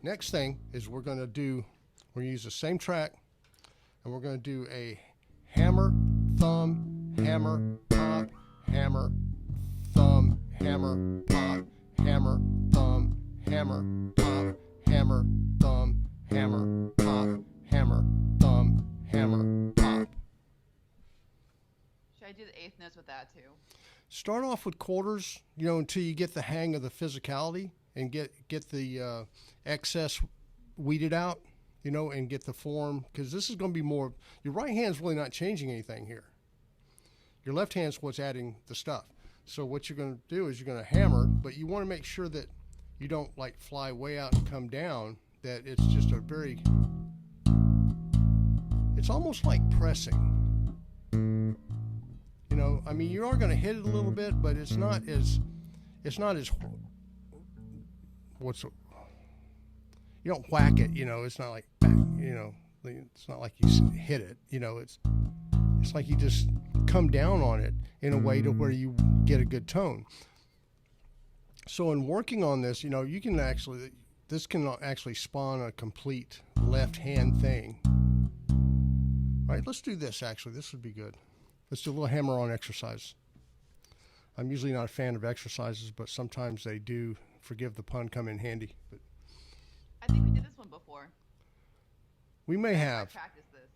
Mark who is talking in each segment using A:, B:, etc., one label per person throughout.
A: Next thing is we're going to use the same track, and we're going to do a hammer, thumb, hammer, pop, hammer, thumb, hammer, pop, hammer, thumb, hammer, pop, hammer, thumb, hammer, pop, hammer, thumb, hammer, pop.
B: Should I do the eighth notes with that too?
A: Start off with quarters, until you get the hang of the physicality and get the excess weeded out, and get the form, because this is going to be more, your right hand's really not changing anything here. Your left hand's what's adding the stuff. So what you're going to do is you're going to hammer, but you want to make sure that you don't like fly way out and come down, that it's just it's almost like pressing. You are going to hit it a little bit, but it's not as you don't whack it, it's not like, it's not like you hit it, it's like you just come down on it in a way to where you get a good tone. So in working on this, this can actually spawn a complete left hand thing. All right, let's do this actually. This would be good. Let's do a little hammer-on exercise. I'm usually not a fan of exercises, but sometimes they do, forgive the pun, come in handy. But
B: I think we did this one before.
A: We may have.
B: Practice this.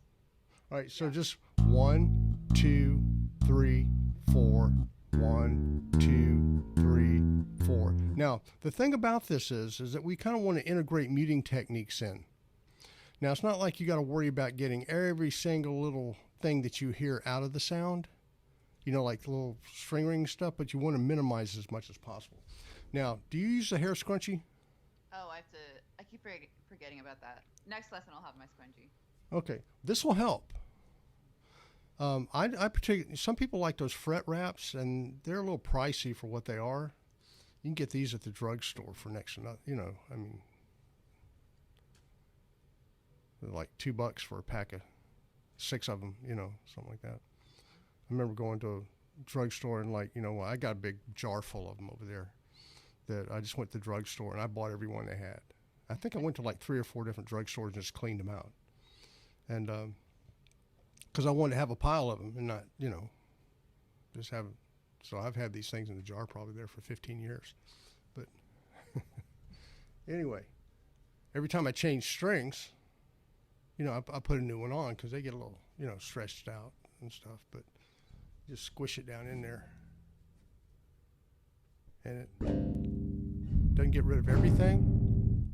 A: All right, so just 1, 2, 3, 4. 1, 2, 3, 4. Now, the thing about this is that we kind of want to integrate muting techniques in. Now, it's not like you got to worry about getting every single little thing that you hear out of the sound, like the little string ring stuff, but you want to minimize as much as possible. Now, do you use the hair scrunchie?
B: Oh, I keep forgetting about that. Next lesson, I'll have my scrunchie.
A: Okay, this will help. I particularly, some people like those fret wraps, and they're a little pricey for what they are. You can get these at the drugstore for next to nothing, they're like $2 for a pack of 6 of them, something like that. I remember going to a drugstore and I got a big jar full of them over there that I just went to the drugstore and I bought every one they had. I think I went to like 3 or 4 different drugstores and just cleaned them out. And, because I wanted to have a pile of them and not, just have. So I've had these things in the jar probably there for 15 years. But anyway, every time I change strings, I put a new one on because they get a little, stretched out and stuff. But just squish it down in there. And it doesn't get rid of everything,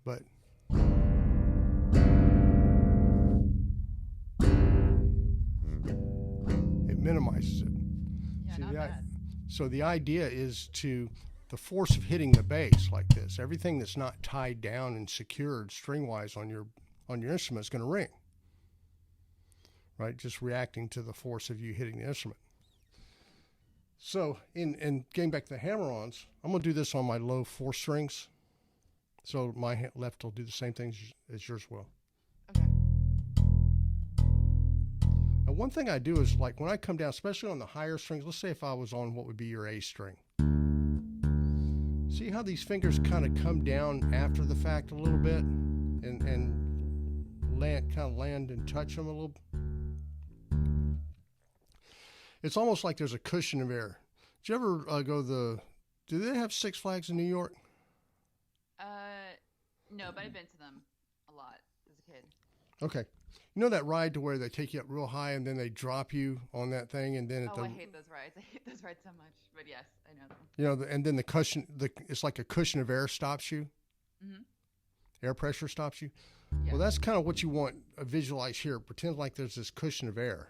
A: but minimizes it.
B: Yeah, not bad.
A: So the idea is the force of hitting the bass like this. Everything that's not tied down and secured string-wise on your instrument is going to ring. Right? Just reacting to the force of you hitting the instrument. So in getting back to the hammer-ons, I'm going to do this on my low 4 strings. So my left will do the same thing as yours will.
B: Okay.
A: One thing I do is when I come down, especially on the higher strings, let's say if I was on what would be your A string. See how these fingers kind of come down after the fact a little bit and land and touch them a little. It's almost like there's a cushion of air. Did you ever do they have Six Flags in New York?
B: No, but I've been to them a lot as a kid.
A: Okay. You know that ride to where they take you up real high and then they drop you on that thing and then
B: I hate those rides. I hate those rides so much. But yes, I know them.
A: And then the cushion, it's like a cushion of air stops you.
B: Mm-hmm.
A: Air pressure stops you.
B: Yeah.
A: Well, that's kind of what you want to visualize here. Pretend like there's this cushion of air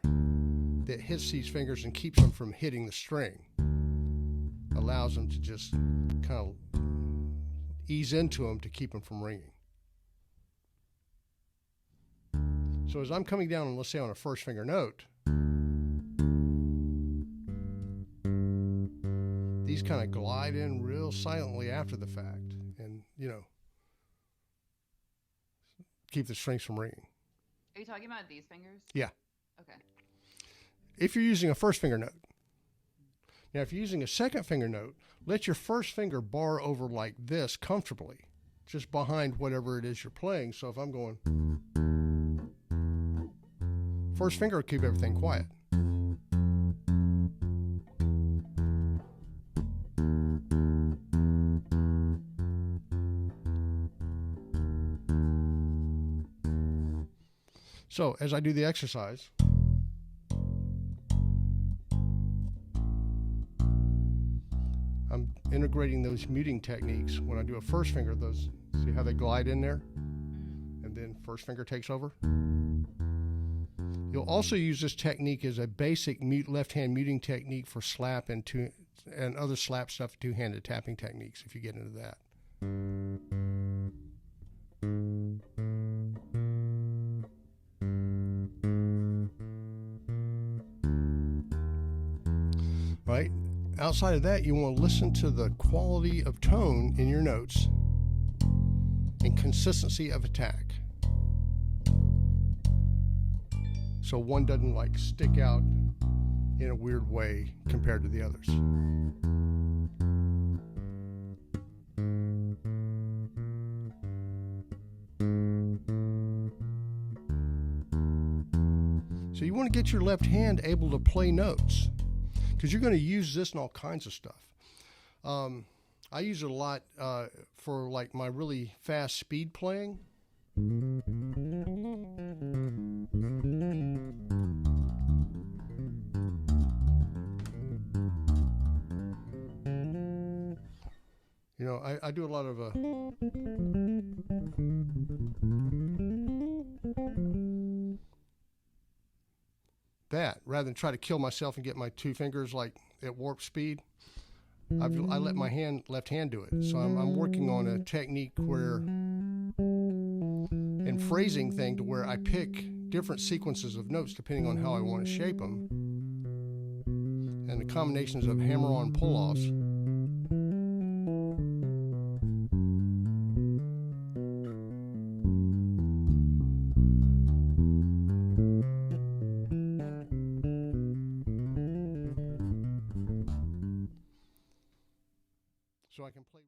A: that hits these fingers and keeps them from hitting the string. Allows them to just kind of ease into them to keep them from ringing. So as I'm coming down, let's say on a first finger note, these kind of glide in real silently after the fact and, keep the strings from ringing.
B: Are you talking about these fingers?
A: Yeah.
B: Okay.
A: If you're using a first finger note. Now, if you're using a second finger note, let your first finger bar over like this comfortably, just behind whatever it is you're playing. So if I'm going, first finger will keep everything quiet. So as I do the exercise, I'm integrating those muting techniques. When I do a first finger, those, see how they glide in there? And then first finger takes over. You'll also use this technique as a basic left-hand muting technique for slap and other slap stuff, two-handed tapping techniques if you get into that. Right? Outside of that, you want to listen to the quality of tone in your notes and consistency of attack. So one doesn't like stick out in a weird way compared to the others. So you want to get your left hand able to play notes, because you're going to use this in all kinds of stuff. I use it a lot for like my really fast speed playing. You know, I do a lot of that rather than try to kill myself and get my two fingers like at warp speed. I let my left hand do it. So I'm working on a technique where, and phrasing thing to where I pick different sequences of notes depending on how I want to shape them, and the combinations of hammer-on pull-offs. So I can play.